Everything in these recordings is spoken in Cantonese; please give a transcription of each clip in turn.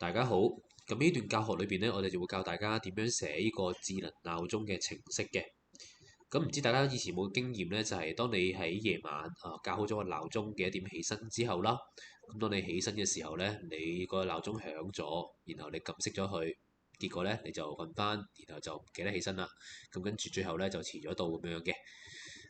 大家好，咁呢段教學裏邊咧，我哋就會教大家點樣寫呢個智能鬧鐘嘅程式嘅。咁唔知大家以前有冇經驗咧？就係當你喺夜晚校好咗個鬧鐘幾多點起身之後啦，咁當你起身嘅時候咧，你個鬧鐘響咗，然後你撳熄咗佢，結果咧你就瞓翻，然後就唔記得起身啦。咁跟住最後咧就遲咗到咁樣嘅。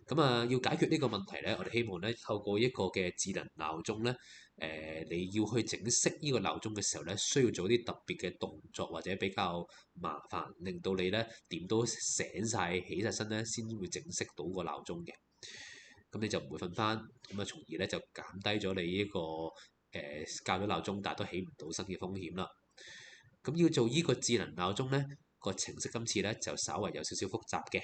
咁要解決呢個問題咧，我哋希望咧透過一個嘅智能鬧鐘咧，你要去整熄呢個鬧鐘嘅時候咧，需要做啲特別嘅動作或者比較麻煩，令到你咧點都醒晒起晒身咧，先會整熄到個鬧鐘嘅。咁你就唔會瞓翻，咁從而咧就減低咗你呢個校咗鬧鐘但係都起唔到身嘅風險啦。咁要做呢個智能鬧鐘咧，個程式今次咧就稍為有少少複雜嘅，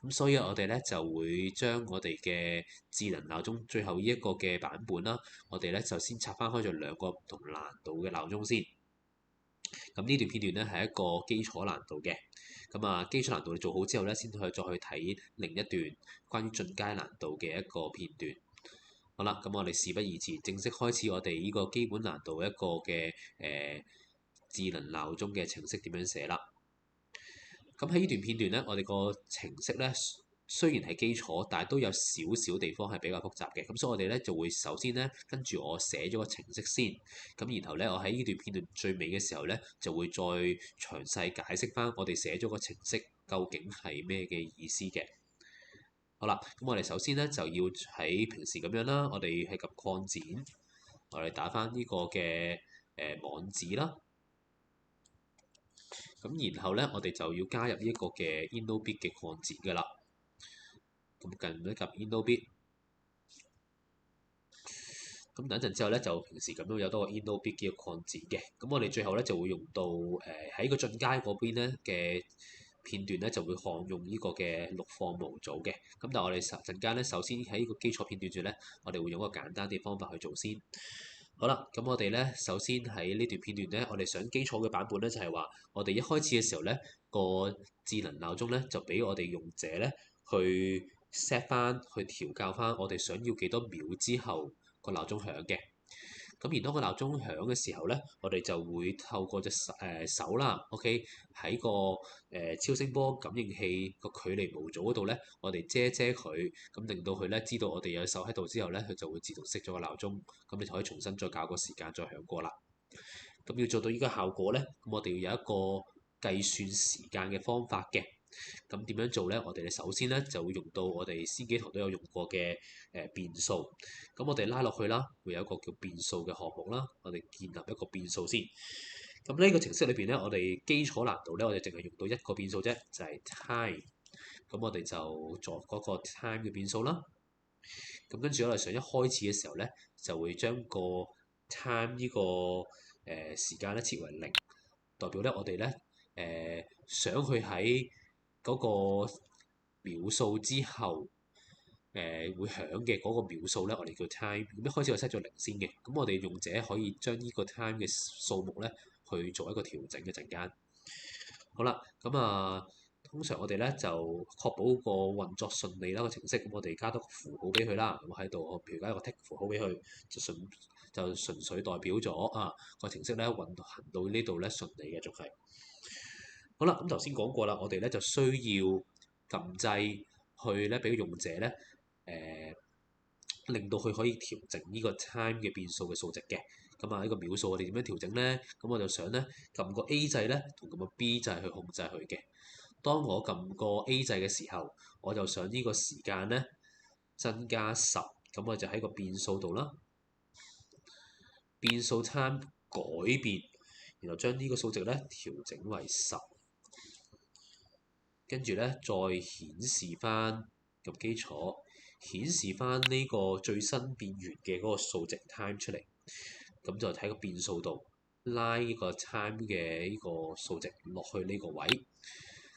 咁所以我哋咧就會將我哋嘅智能鬧鐘最後呢一個嘅版本啦，我哋咧就先拆翻開咗兩個唔同難度嘅鬧鐘先。咁呢段片段咧係一個基礎難度嘅，基礎難度你做好之後咧，先可以再去睇另一段關於進階難度嘅一個片段。好啦，咁我哋事不宜遲，正式開始我哋呢個基本難度一個嘅智能鬧鐘嘅程式點樣寫啦。咁喺呢段片段咧，我哋個程式咧雖然係基礎，但係都有少少地方係比較複雜嘅。咁所以我哋咧就會首先咧跟住我寫咗個程式先，咁然後咧我喺呢段片段最尾嘅時候咧就會再詳細解釋翻我哋寫咗個程式究竟係咩嘅意思嘅。好啦，咁我哋首先咧就要喺平時咁樣啦，我哋係撳擴展，我哋打翻呢個嘅網址啦。咁然後咧，我哋就要加入呢一個嘅 InnoBit 嘅擴展㗎啦。咁撳一撳 InnoBit，咁等陣之後咧，就平時咁樣有多個 InnoBit 嘅擴展嘅。咁我哋最後咧就會用到喺個進階嗰邊咧嘅片段咧，就會項用呢個嘅陸放模組嘅。咁但係我哋陣間咧，首先喺呢個基礎片段住咧，我哋會用一個簡單啲方法去做先。好啦，咁我哋咧首先喺呢段片段咧，我哋上基礎嘅版本咧就係話，我哋一開始嘅時候咧，個智能鬧鐘咧就俾我哋用者咧去 set 翻去調校翻我哋想要幾多秒之後個鬧鐘響嘅。咁而當個鬧鐘響嘅時候咧，我哋就會透過隻手啦，OK 喺個超聲波感應器個距離模組嗰度咧，我哋遮遮佢，咁令到佢咧知道我哋有手喺度之後咧，佢就會自動熄咗個鬧鐘，咁你就可以重新再校個時間再響過啦。咁要做到呢個效果咧，咁我哋要有一個計算時間嘅方法嘅。咁點樣做咧？我哋首先咧就會用到我哋先幾堂都有用過嘅變數。咁我哋拉落去啦，會有一個叫變數嘅項目啦。我哋建立一個變數先。咁呢個程式裏邊咧，我哋基礎難度咧，我哋淨係用到一個變數啫，就係 time。咁我哋就作嗰個 time 嘅變數啦。咁跟住我哋想一開始嘅時候咧，就會將個 time 呢個時間咧設為零，代表咧我哋咧想去喺嗰個秒數之後會響嘅嗰個秒數咧，我哋叫 time。咁一開始我 set 咗零先嘅，咁我哋用者可以將呢個 time 嘅數目咧去做一個調整嘅陣間。好啦，通常我哋咧就確保個運作順利啦個程式，咁我哋加多個符號俾佢啦。咁喺度，譬如加一個 tick 符號俾佢，就純粹代表咗個程式咧運行到呢度咧順利嘅，仲係。好啦，咁頭先講過啦，我哋咧就需要撳掣去咧俾個用者咧令到佢可以調整呢個 time 嘅變數嘅數值嘅。呢個秒數我哋點樣調整咧？咁我就想咧撳個 A 掣咧同撳個 B 掣去控制佢嘅。當我撳個 A 掣嘅時候，我就想呢個時間咧增加10，咁我就喺個變數度啦，變數 time 改變，然後將呢個數值咧調整為10，跟住咧再顯示翻個基礎，顯示翻呢個最新變完嘅嗰個數值 time 出嚟，咁就喺個變數度拉呢個 time 嘅呢個數值落去呢個位。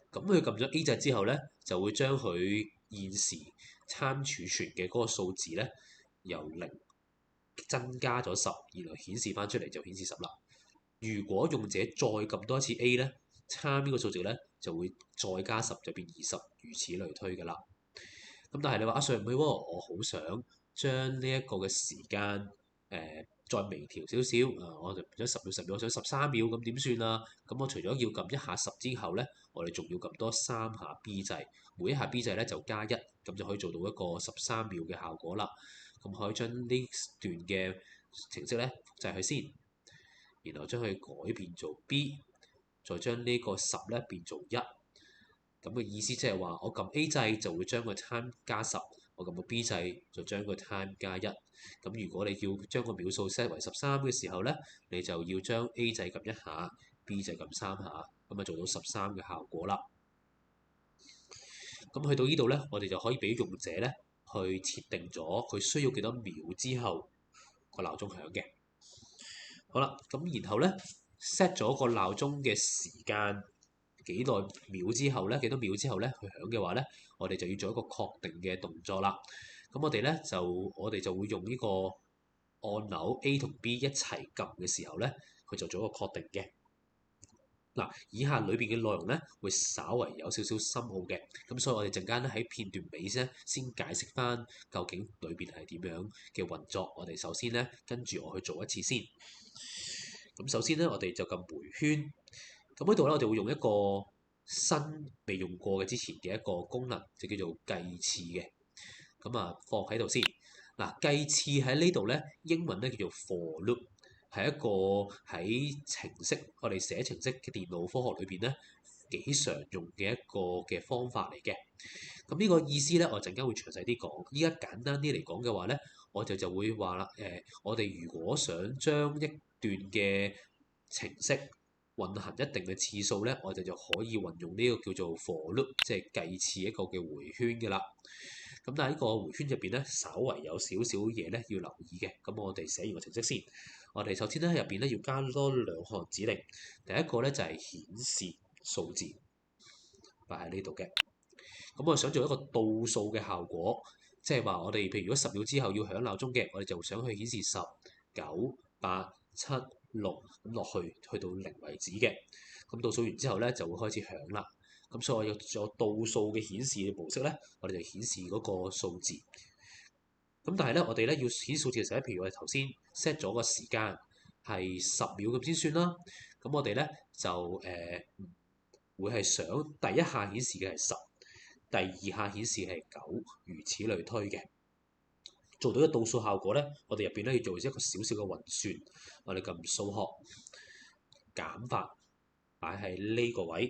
咁佢撳咗 A 掣之後咧，就會將佢現時參儲存嘅嗰個數字咧，由0增加咗10，然後顯示翻出嚟就顯示10啦。如果用者再撳多一次 A 咧，參呢個數值咧就會再加10，就變20，如此類推㗎啦。咁但係你話阿 Sir 唔係喎，我好想將呢一個嘅時間再微調少少我就變咗10秒，我想13秒咁點算啊？咁我除咗要撳一下10之後咧，我哋仲要撳多3下 B 掣，每一下 B 掣咧就加1，咁就可以做到一個13秒嘅效果啦。咁可以將呢段嘅程式咧複製佢先，然後將佢改變做 B，再將呢個10咧變做1。咁嘅意思即係話，我撳 A 掣就會將個 time 加10，我撳個 B 掣就將個 time 加1。咁如果你要將個秒數 set 為13嘅時候咧，你就要將 A 掣撳1下，B 掣撳3下，咁啊做到13嘅效果啦。咁去到呢度咧，我哋就可以俾用者咧去設定咗佢需要幾多秒之後個鬧鐘響嘅。好啦，咁然後咧 set 咗個鬧鐘嘅時間幾耐秒之後咧，幾多秒之後咧佢響嘅話咧，我哋就要做一個確定嘅動作啦。咁我哋就會用呢個按鈕 A 同 B 一齊撳嘅時候咧，佢就做一個確定嘅。嗱，以下裏邊嘅內容咧會稍為有少少深奧嘅，咁所以我哋陣間咧喺片段尾先解釋翻究竟裏邊係點樣嘅運作。我哋首先咧跟住我去做一次先。咁首先咧我哋就撳回圈，咁呢度咧我哋會用一個新未用過嘅之前嘅一個功能，就叫做計次嘅。咁啊放喺度先。嗱，計次喺呢度咧英文咧叫做 for loop。係一個喺我哋寫程式嘅電腦科學裏邊咧幾常用嘅一個嘅方法嚟嘅。咁呢個意思咧，我陣間會詳細啲講。依家簡單啲嚟講嘅話咧，我哋就會話啦，我哋如果想將一段嘅程式運行一定嘅次數咧，我哋就可以運用呢個叫做 for loop，即係計次一個嘅回圈嘅啦。咁但係呢個回圈入邊咧，稍為有少少嘢咧要留意嘅。咁我哋寫完個程式先。我哋首先咧入邊咧要加多2項指令。第一個咧就係顯示數字，擺喺呢度嘅。咁我想做一個倒數嘅效果，即係話我哋譬如如果10秒之後要響鬧鐘嘅，我哋就想去顯示10、9、8、7、6咁落去到0為止嘅。咁倒數完之後咧就會開始響啦。咁所以我要做倒數嘅顯示模式咧，我哋就顯示嗰個數字。咁但係咧，我哋咧要顯示數字嘅時候，譬如我哋頭先 set 咗個時間係10秒咁先算啦。咁我哋咧就會係想第一下顯示嘅係10，第二下顯示係9，如此類推嘅。做到一個倒數效果咧，我哋入邊咧要做一個少少嘅運算。我哋撳數學減法擺喺呢個位。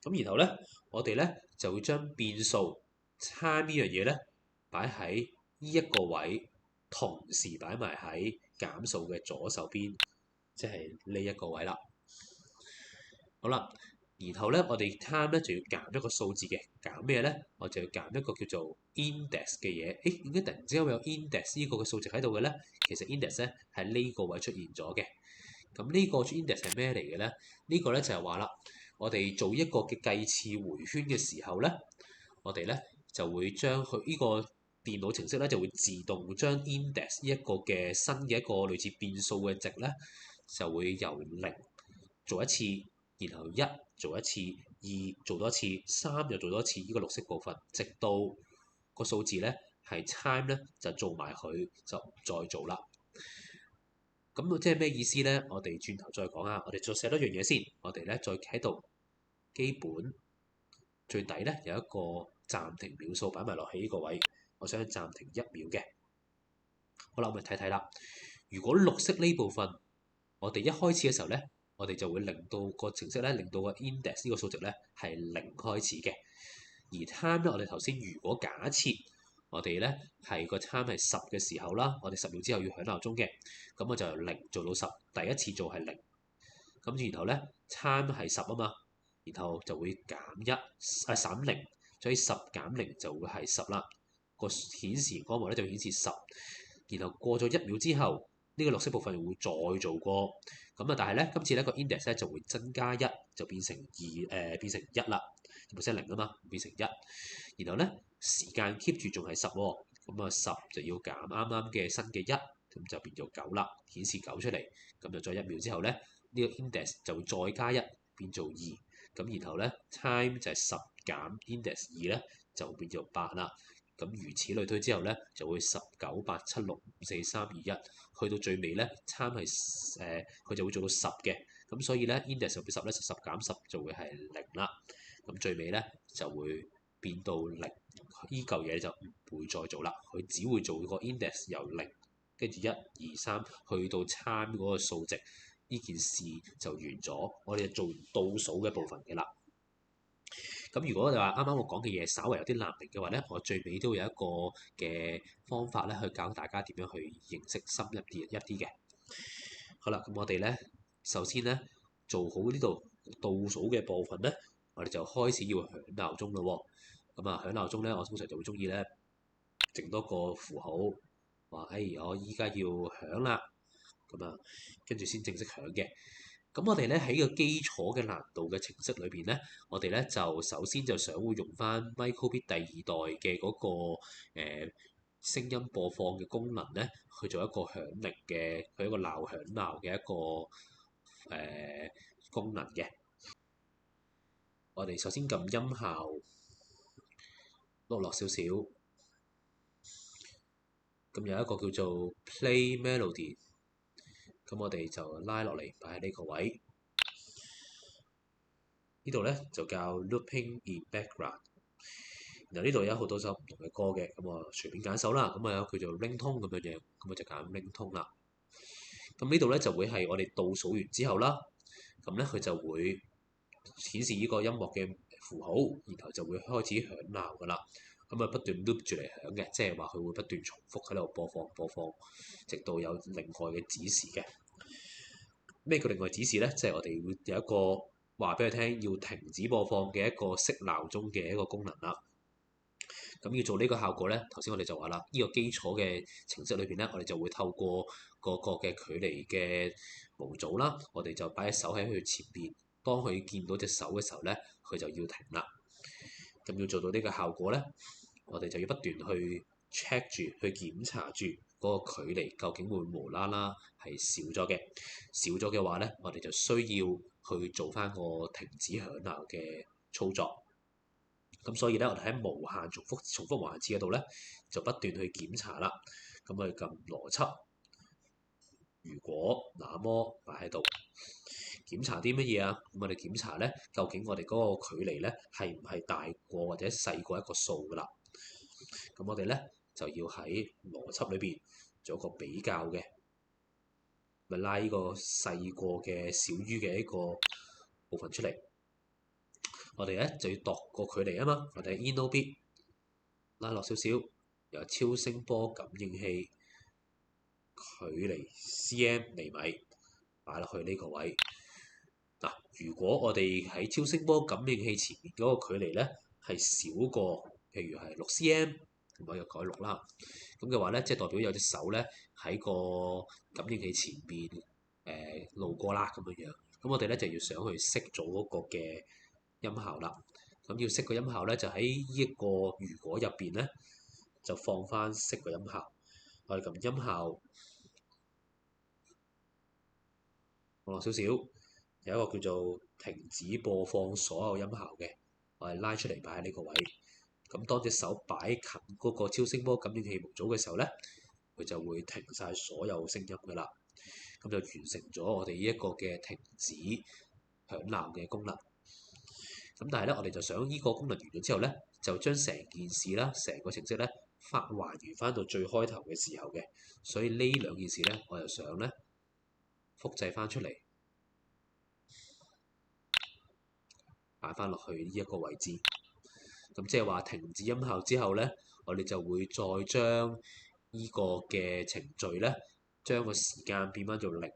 咁然後咧，我哋咧就會將變數time呢樣嘢咧擺喺呢一個位，同時擺埋喺減數嘅左手邊，即係呢一個位啦。好啦，然後咧我哋 time 咧就要減一個數字嘅，減咩咧？我就要減一個叫做 index 嘅嘢。點解突然之間會有 index 呢個嘅數值喺度嘅咧？其實 index 咧係呢個位出現咗嘅。咁呢個 index 係咩嚟嘅咧？呢個咧就係話啦，我哋做一個嘅計次回圈嘅時候咧，我哋咧就會將佢呢個電腦程式咧就會自動將 index 呢一個嘅新嘅一個類似變數嘅值咧，就會由0做一次，然後1做一次，2做多一次，3又做多一次呢個綠色部分，直到個數字咧係 time 咧就做埋佢就唔再做啦。咁即係咩意思咧？我哋轉頭再講啊！我哋再寫多樣嘢先。我哋咧再喺度基本最底咧有一個暫停秒數擺埋落喺呢個位。我想暫停1秒嘅。好啦，我哋睇睇啦。如果綠色呢部分，我哋一開始嘅時候咧，我哋就會令到個程式咧，令到個 index 呢個數值咧係0開始嘅。而 time 咧，我哋頭先如果假設我哋咧係個 time 係10嘅時候啦，我哋10秒之後要響鬧鐘嘅，咁我就由0做到10，第一次做係0，咁然後咧 time 係10啊嘛，然後就會減0，所以10減0就會係10啦。個顯示光幕咧就會顯示10，然後過咗1秒之後，呢個綠色部分會再做過，咁啊但係咧今次咧個 index 咧就會增加1，就變成變成1啦，本身0啊嘛，變成1，然後咧時間 keep 住仲係10喎，咁啊10就要減啱啱嘅新嘅1，咁就變咗9啦，顯示9出嚟，咁就再1秒之後咧呢個 index 就會再加1，變做2，咁然後咧 time 就係10減 index 2咧就變做8啦。咁如此類推之後咧，就會19、8、7、6、5、4、3、2、1，去到最尾咧，參係佢就會做到10嘅。咁所以咧 index 入邊10咧，10減10就會係0啦。咁最尾咧就會變到0，依嚿嘢就唔會再做啦。佢只會做個 index 由0跟住1、2、3去到參嗰個數值，呢件事就完咗。我哋就做完倒數嘅部分嘅啦。咁如果你話啱啱我講嘅嘢稍為有啲難明嘅話咧，我最尾都會有一個嘅方法咧，去教大家點樣去認識深入啲一啲嘅。好啦，咁我哋咧首先咧做好呢度倒數嘅部分咧，我哋就開始要響鬧鐘咯喎。咁啊響鬧鐘咧，我通常就會中意咧整多個符號，話我依家要響啦，咁啊跟住先正式響嘅。咁我哋咧喺個基礎嘅難度嘅程式裏邊咧，我哋咧就首先就想會用翻 Microbit 第2代嘅嗰個聲音播放嘅功能咧，去做一個響鈴嘅，佢一個鬧響鬧嘅一個功能嘅。我哋首先撳音效落少少，咁有一個叫做 Play Melody。咁我哋就拉落嚟擺喺呢個位，呢度咧就叫 Looping in Background。然後呢度有好多首唔同嘅歌嘅，咁我隨便揀首啦。咁啊有叫做 Ringtone 咁樣樣，咁我就揀 Ringtone 啦。咁呢度咧就會係我哋倒數完之後啦，咁咧佢就會顯示呢個音樂嘅符號，然後就會開始響鬧噶啦。咁啊不斷 loop 住嚟響嘅，即係話佢會不斷重複喺度播放，直到有另外嘅指示嘅。咩叫另外指示咧？即係我哋會有一個話俾佢聽要停止播放嘅一個熄鬧鐘嘅一個功能啦。咁要做呢個效果咧，頭先我哋就話啦，呢個基礎嘅程式裏邊咧，我哋就會透過個嘅距離嘅模組啦，我哋就擺隻手喺佢前邊，當佢見到隻手嘅時候咧，佢就要停啦。咁要做到呢個效果咧，我哋就要不斷去 check 住，去檢查住嗰個距離究竟會無啦啦係少咗嘅。少咗嘅話咧，我哋就需要去做翻個停止響鬧嘅操作。咁所以咧，我哋喺無限重複無限次嗰度咧，就不斷去檢查啦。咁我哋撳邏輯，如果那麼擺喺度檢查啲乜嘢啊？咁我哋檢查咧，究竟我哋嗰個距離咧係唔係大過或者細過一個數噶啦？咁我哋咧就要喺邏輯裏邊做一個比較嘅，咪拉呢個細過嘅小於嘅一個部分出嚟。我哋咧就要度個距離啊嘛，我哋 InnoBit 拉落少少，由超聲波感應器距離 cm 厘米擺落去呢個位。嗱，如果我哋喺超聲波感應器前面嗰個距離咧係少過，譬如係6 cm，咁我又改6啦。咁嘅話咧，即係代表有隻手咧喺個感應器前邊路過啦咁樣樣。咁我哋咧就要上去熄咗嗰個嘅音效啦。咁要熄個音效咧，就喺呢一個如果入邊咧，就放翻熄個音效。我哋撳音效放落少少，有一個叫做停止播放所有音效嘅，我哋拉出嚟擺喺呢個位。咁當隻手擺近嗰個超聲波感應器模組嘅時候咧，佢就會停晒所有聲音噶啦。咁就完成咗我哋呢一個嘅停止響鬧嘅功能。咁但係咧，我哋就想呢個功能完咗之後咧，就將成件事啦，成個程式咧還原翻到最開頭嘅時候嘅。所以呢兩件事咧，我就想咧複製翻出嚟，擺翻落去呢一個位置。咁即係話停止音效之後咧，我哋就會再將呢個嘅程序咧，將個時間變翻做0，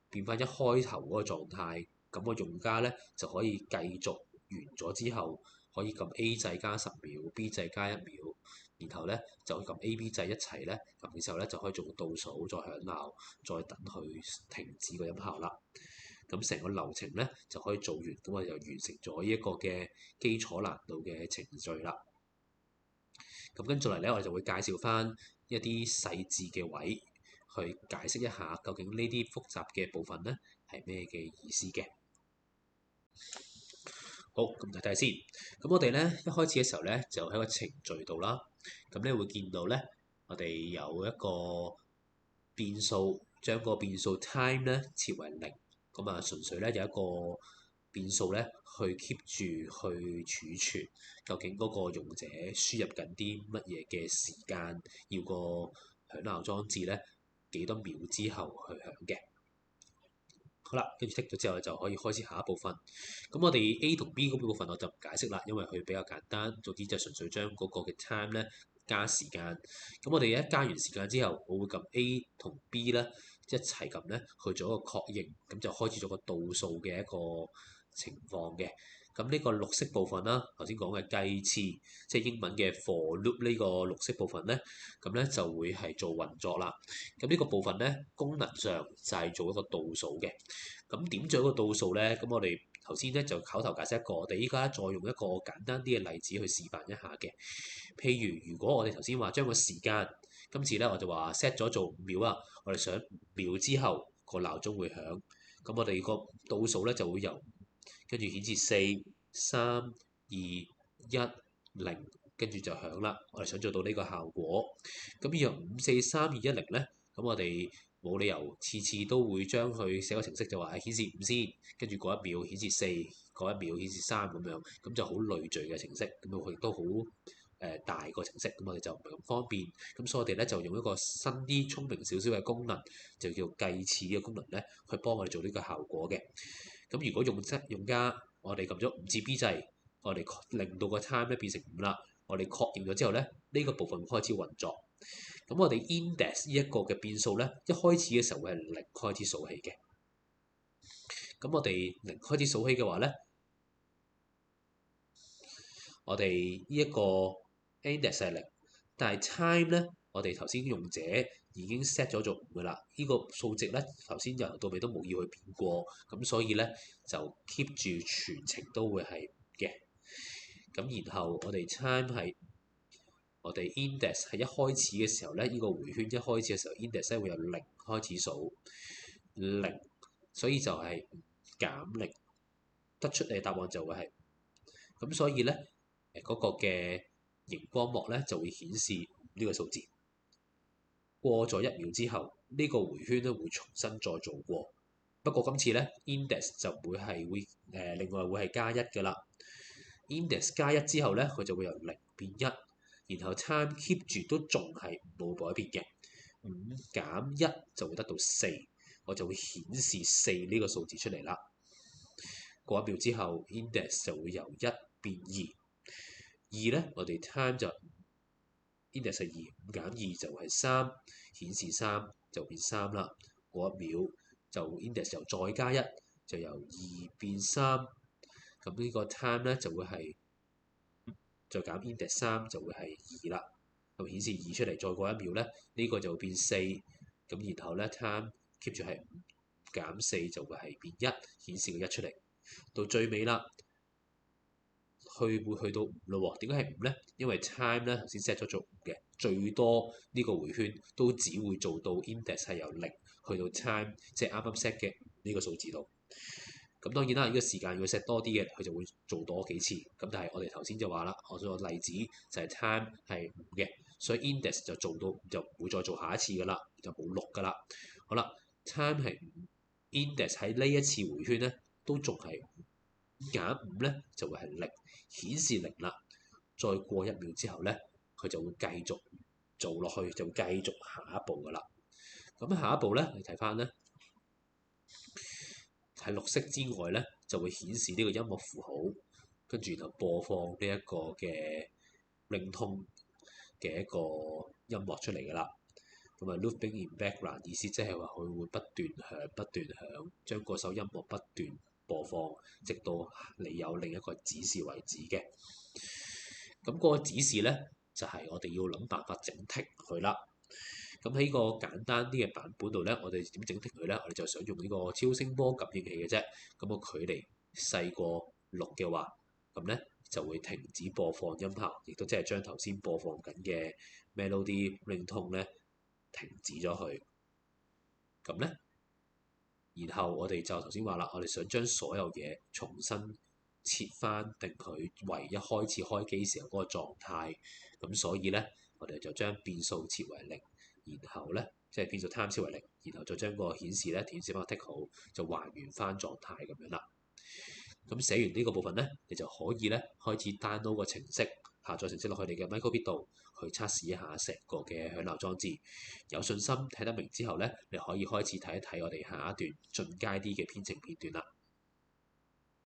變翻一開頭嗰個狀態。咁個用家咧就可以繼續完咗之後，可以撳 A 掣加10秒，B 掣加1秒，然後咧就撳 A、B 掣一齊咧，撳嘅時候咧就可以做到倒數，再響鬧，再等佢停止個音效啦。咁成個流程咧就可以做完，咁我就完成咗呢一個嘅基礎難度嘅程序啦。咁跟住嚟咧，我哋就會介紹翻一啲細緻嘅位，去解釋一下究竟呢啲複雜嘅部分咧係咩嘅意思嘅。好，咁睇睇先。咁我哋咧一開始嘅時候咧，就喺個程序度啦，咁你會見到咧，我哋有一個變數，將個變數 time 咧設為零，咁啊純粹咧有一個變數咧去 keep 住去儲存，究竟嗰個用者輸入緊啲乜嘢嘅時間，要個響鬧裝置咧幾多秒之後去響嘅。好啦，跟住剔咗之後就可以開始下一部分。咁我哋 A 同 B 嗰部分我就唔解釋啦，因為佢比較簡單。總之就純粹將嗰個嘅 time 咧加時間。咁我哋一加完時間之後，我會撳 A 同 B 咧一齊撳咧去做一個確認，咁就開始咗個倒數嘅一個情況嘅。咁呢個綠色部分啦，頭先講嘅計次，即係英文嘅 for loop 呢個綠色部分咧，咁咧就會係做運作啦。咁呢個部分咧功能上就係做一個倒數嘅。咁點做一個倒數咧？咁我哋頭先咧就口頭解釋一個，我哋依家再用一個簡單啲嘅例子去示範一下嘅。譬如如果我哋頭先話將個時間，今次咧我就話 set 咗做5秒啊，我哋想5秒之後個鬧鐘會響，咁我哋個倒數咧就會由跟住顯示4、3、2、1、0，跟住就響啦。我哋想做到呢個效果，咁由5、4、3、2、1、0咧，咁我哋冇理由次次都會將佢寫個程式就話顯示5先，跟住嗰一秒顯示4，嗰一秒顯示3咁樣，咁就好累贅嘅程式，咁佢亦都好大個程式，咁我哋就唔係咁方便，咁所以我哋咧就用一個新啲聰明少少嘅功能，就叫計次嘅功能咧，去幫我哋做呢個效果嘅。咁如果用家我哋撳咗5次 B 掣，我哋令到個 time 咧變成5啦，我哋確認咗之後咧，呢個部分開始運作。咁我哋 index 呢一個嘅變數咧，一開始嘅時候會係0開始數起嘅。咁我哋0開始數起嘅話咧，我哋呢一個 index 係0，但係 time 咧，我哋頭先用者已經 set 咗做5噶啦。呢個數值咧，頭先由頭到尾都冇要去變過，咁所以咧就 keep 住全程都會係5嘅。咁然後我哋 time 係我哋 index 係一開始嘅時候咧，呢個迴圈一開始嘅時候 index 咧會由0開始數0，所以就係減0，得出嚟嘅答案就會係5。咁所以咧嗰個嘅熒光幕咧就會顯示呢個數字。過咗1秒之後，呢個迴圈咧會重新再做過。不過今次咧 index 就會另外會係加1㗎啦。index 加1之後咧，佢就會由0變1。然後 time keep 住都仲係冇改變嘅，5減1就會得到4，我就會顯示4呢個數字出嚟啦。過1秒之後 index 就會由1變2，2咧我哋 time 就 index 係2，5減2就係3，顯示3就變3啦。過1秒就 index 又再加1，就由2變3，咁呢個 time 咧就會係再減 index 3就會係2啦，咁顯示2出嚟，再過1秒咧，呢個就會變4，咁然後咧 time keep 住係5減4就會係變1，顯示個1出嚟，到最尾啦，會去到5咯喎。點解係5咧？因為 time 咧頭先 set 咗做5嘅，最多呢個迴圈都只會做到 index 係由0去到 time，即係啱啱 set 嘅呢個數字度。咁當然啦，如果時間要 set 多啲嘅，佢就會做多幾次。咁但係我哋頭先就話啦，我個例子就係 time 係5嘅，所以 index 就做到就唔會再做下一次噶啦，就冇6噶啦。好啦 ，time 係5，index 喺呢一次迴圈咧都仲係5減5咧就會係0，顯示0啦。再過1秒之後咧，佢就會繼續做落去，就會繼續下一步噶啦。咁下一步咧，你睇翻咧。喺綠色之外咧，就會顯示呢個音樂符號，跟住就播放呢一個嘅 ringtone 嘅一個音樂出嚟㗎啦。咁啊 looping in background 意思即係話佢會不斷響、不斷響，將嗰首音樂不斷播放，直到你有另一個指示為止嘅。咁嗰個指示咧，就係我哋要諗辦法整停佢啦。咁喺個簡單啲嘅版本度咧，我哋點整停佢咧？我哋就想用呢個超聲波感應器嘅啫。咁個距離細過6嘅話，咁咧就會停止播放音效，亦都即係將頭先播放緊嘅 melody ringtone 咧停止咗佢。咁咧，然後我哋就頭先話啦，我哋想將所有嘢重新設翻定佢為一開始開機時候嗰個狀態。咁所以咧，我哋就將變數設為零，然後咧即係變數 time 設為零，然後再將個顯示咧填寫翻個 tick 號，就還原翻狀態咁樣啦。咁寫完呢個部分咧，你就可以咧開始 download 個程式，下載程式落去你嘅 Microbit 度去測試一下成個嘅響鬧裝置。有信心睇得明之後咧，你可以開始睇一睇我哋下一段進階啲嘅編程片段啦。